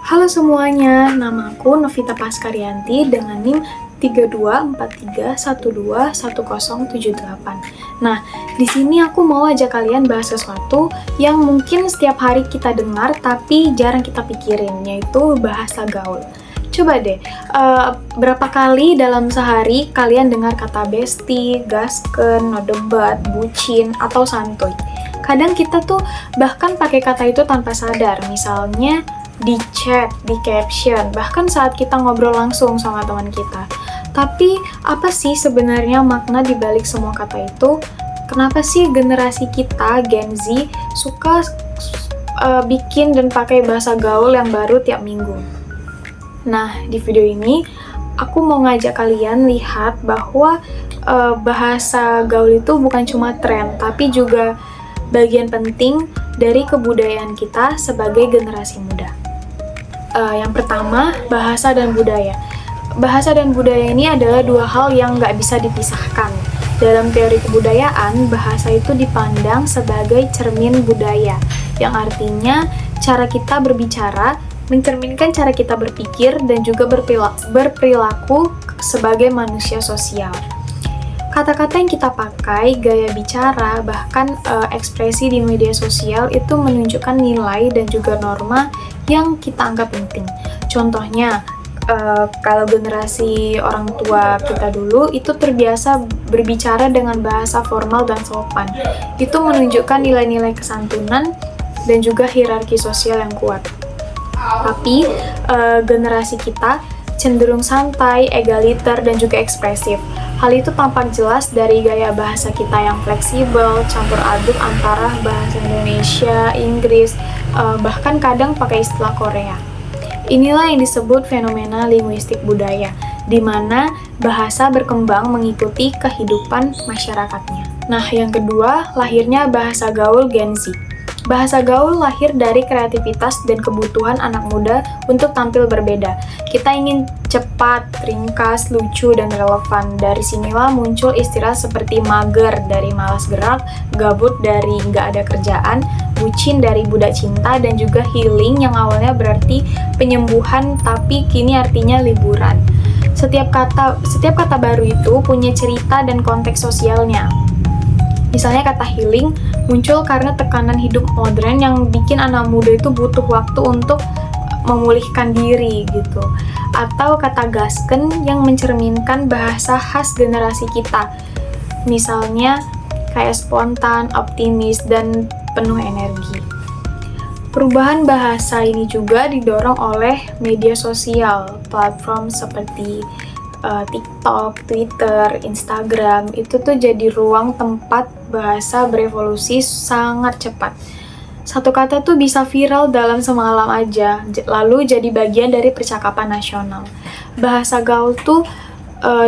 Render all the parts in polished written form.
Halo semuanya, namaku Novita Paskaryanti dengan NIM 3243121078. Nah, di sini aku mau ajak kalian bahas sesuatu yang mungkin setiap hari kita dengar tapi jarang kita pikirin, yaitu bahasa gaul. Coba deh, berapa kali dalam sehari kalian dengar kata bestie, gasken, no debat, bucin, atau santuy? Kadang kita tuh bahkan pakai kata itu tanpa sadar, misalnya di chat, di caption, bahkan saat kita ngobrol langsung sama teman kita. Tapi apa sih sebenarnya makna di balik semua kata itu? Kenapa sih generasi kita, Gen Z, suka bikin dan pakai bahasa gaul yang baru tiap minggu? Nah, di video ini aku mau ngajak kalian lihat bahwa bahasa gaul itu bukan cuma tren, tapi juga bagian penting dari kebudayaan kita sebagai generasi muda. Yang pertama, bahasa dan budaya. Bahasa dan budaya ini adalah dua hal yang nggak bisa dipisahkan. Dalam teori kebudayaan, bahasa itu dipandang sebagai cermin budaya, yang artinya cara kita berbicara mencerminkan cara kita berpikir dan juga berperilaku sebagai manusia sosial. Kata-kata yang kita pakai, gaya bicara, bahkan ekspresi di media sosial itu menunjukkan nilai dan juga norma yang kita anggap penting. Contohnya, kalau generasi orang tua kita dulu itu terbiasa berbicara dengan bahasa formal dan sopan. Itu menunjukkan nilai-nilai kesantunan dan juga hierarki sosial yang kuat. Tapi generasi kita cenderung santai, egaliter, dan juga ekspresif. Hal itu tampak jelas dari gaya bahasa kita yang fleksibel, campur aduk antara bahasa Indonesia, Inggris, bahkan kadang pakai istilah Korea. Inilah yang disebut fenomena linguistik budaya, di mana bahasa berkembang mengikuti kehidupan masyarakatnya. Nah, yang kedua, lahirnya bahasa gaul Gen Z. Bahasa gaul lahir dari kreativitas dan kebutuhan anak muda untuk tampil berbeda. Kita ingin cepat, ringkas, lucu, dan relevan. Dari sinilah muncul istilah seperti mager dari malas gerak, gabut dari nggak ada kerjaan, bucin dari budak cinta, dan juga healing yang awalnya berarti penyembuhan tapi kini artinya liburan. Setiap kata baru itu punya cerita dan konteks sosialnya. Misalnya kata healing muncul karena tekanan hidup modern yang bikin anak muda itu butuh waktu untuk memulihkan diri gitu. Atau kata gasken yang mencerminkan bahasa khas generasi kita. Misalnya kayak spontan, optimis, dan penuh energi. Perubahan bahasa ini juga didorong oleh media sosial, platform seperti TikTok, Twitter, Instagram, itu tuh jadi ruang tempat bahasa berevolusi sangat cepat. Satu kata tuh bisa viral dalam semalam aja, lalu jadi bagian dari percakapan nasional. Bahasa gaul tuh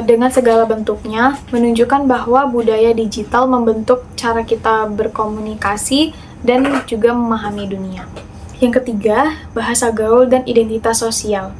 dengan segala bentuknya menunjukkan bahwa budaya digital membentuk cara kita berkomunikasi dan juga memahami dunia. Yang ketiga, bahasa gaul dan identitas sosial.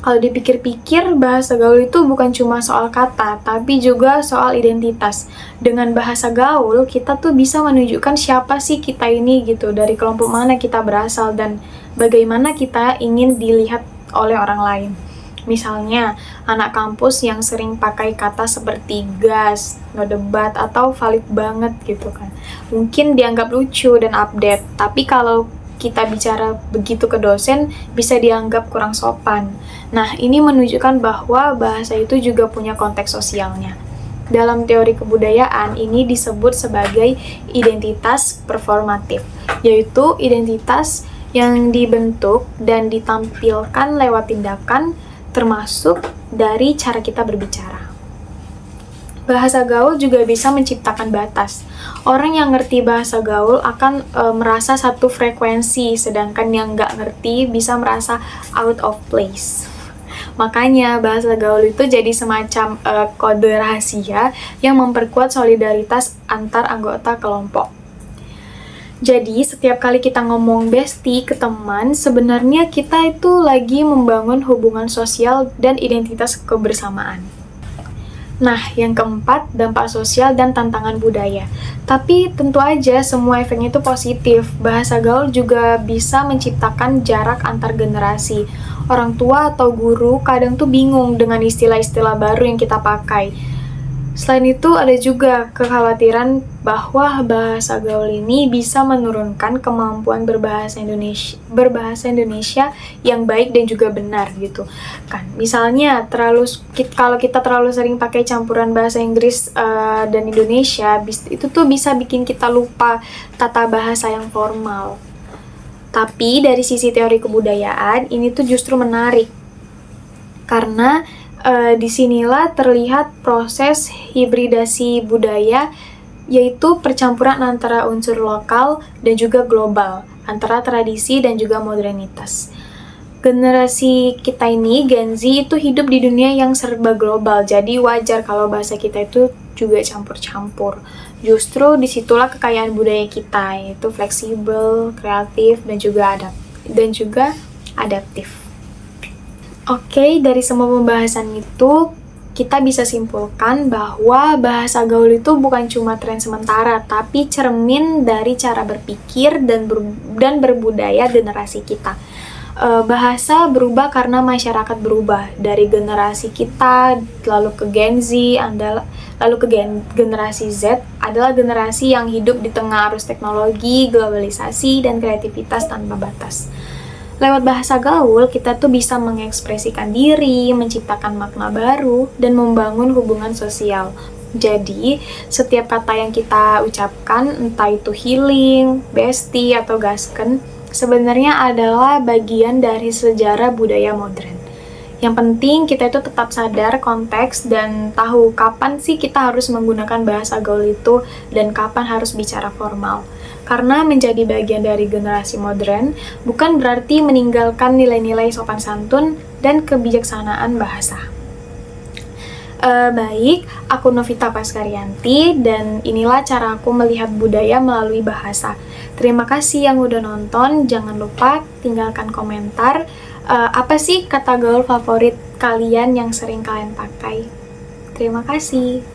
Kalau dipikir-pikir, bahasa gaul itu bukan cuma soal kata, tapi juga soal identitas. Dengan bahasa gaul, kita tuh bisa menunjukkan siapa sih kita ini gitu, dari kelompok mana kita berasal, dan bagaimana kita ingin dilihat oleh orang lain. Misalnya, anak kampus yang sering pakai kata seperti gas, no debat, atau valid banget gitu kan. Mungkin dianggap lucu dan update, tapi kalau kita bicara begitu ke dosen, bisa dianggap kurang sopan. Nah, ini menunjukkan bahwa bahasa itu juga punya konteks sosialnya. Dalam teori kebudayaan, ini disebut sebagai identitas performatif, yaitu identitas yang dibentuk dan ditampilkan lewat tindakan, termasuk dari cara kita berbicara. Bahasa gaul juga bisa menciptakan batas. Orang yang ngerti bahasa gaul akan merasa satu frekuensi, sedangkan yang nggak ngerti bisa merasa out of place. Makanya bahasa gaul itu jadi semacam kode rahasia yang memperkuat solidaritas antar anggota kelompok. Jadi setiap kali kita ngomong bestie ke teman, sebenarnya kita itu lagi membangun hubungan sosial dan identitas kebersamaan. Nah, yang keempat, dampak sosial dan tantangan budaya. Tapi tentu aja semua efeknya itu positif. Bahasa gaul juga bisa menciptakan jarak antar generasi. Orang tua atau guru kadang tuh bingung dengan istilah-istilah baru yang kita pakai. Selain itu, ada juga kekhawatiran bahwa bahasa gaul ini bisa menurunkan kemampuan berbahasa Indonesia yang baik dan juga benar gitu. Kan, misalnya kalau kita terlalu sering pakai campuran bahasa Inggris dan Indonesia, itu tuh bisa bikin kita lupa tata bahasa yang formal. Tapi dari sisi teori kebudayaan, ini tuh justru menarik karena disinilah terlihat proses hibridasi budaya, yaitu percampuran antara unsur lokal dan juga global, antara tradisi dan juga modernitas. Generasi kita ini, Gen Z, itu hidup di dunia yang serba global, jadi wajar kalau bahasa kita itu juga campur-campur. Justru disitulah kekayaan budaya kita, yaitu fleksibel, kreatif, dan juga adaptif. Oke, dari semua pembahasan itu, kita bisa simpulkan bahwa bahasa gaul itu bukan cuma tren sementara, tapi cermin dari cara berpikir dan berbudaya generasi kita. Bahasa berubah karena masyarakat berubah. Dari generasi kita, lalu ke Gen Z, lalu ke generasi Z, adalah generasi yang hidup di tengah arus teknologi, globalisasi, dan kreativitas tanpa batas. Lewat bahasa gaul, kita tuh bisa mengekspresikan diri, menciptakan makna baru, dan membangun hubungan sosial. Jadi, setiap kata yang kita ucapkan, entah itu healing, bestie, atau gasken, sebenarnya adalah bagian dari sejarah budaya modern. Yang penting kita itu tetap sadar konteks dan tahu kapan sih kita harus menggunakan bahasa gaul itu dan kapan harus bicara formal. Karena menjadi bagian dari generasi modern bukan berarti meninggalkan nilai-nilai sopan santun dan kebijaksanaan bahasa. Baik, aku Novita Paskaryanti dan inilah cara aku melihat budaya melalui bahasa. Terima kasih yang udah nonton, jangan lupa tinggalkan komentar. Apa sih kata gaul favorit kalian yang sering kalian pakai? Terima kasih.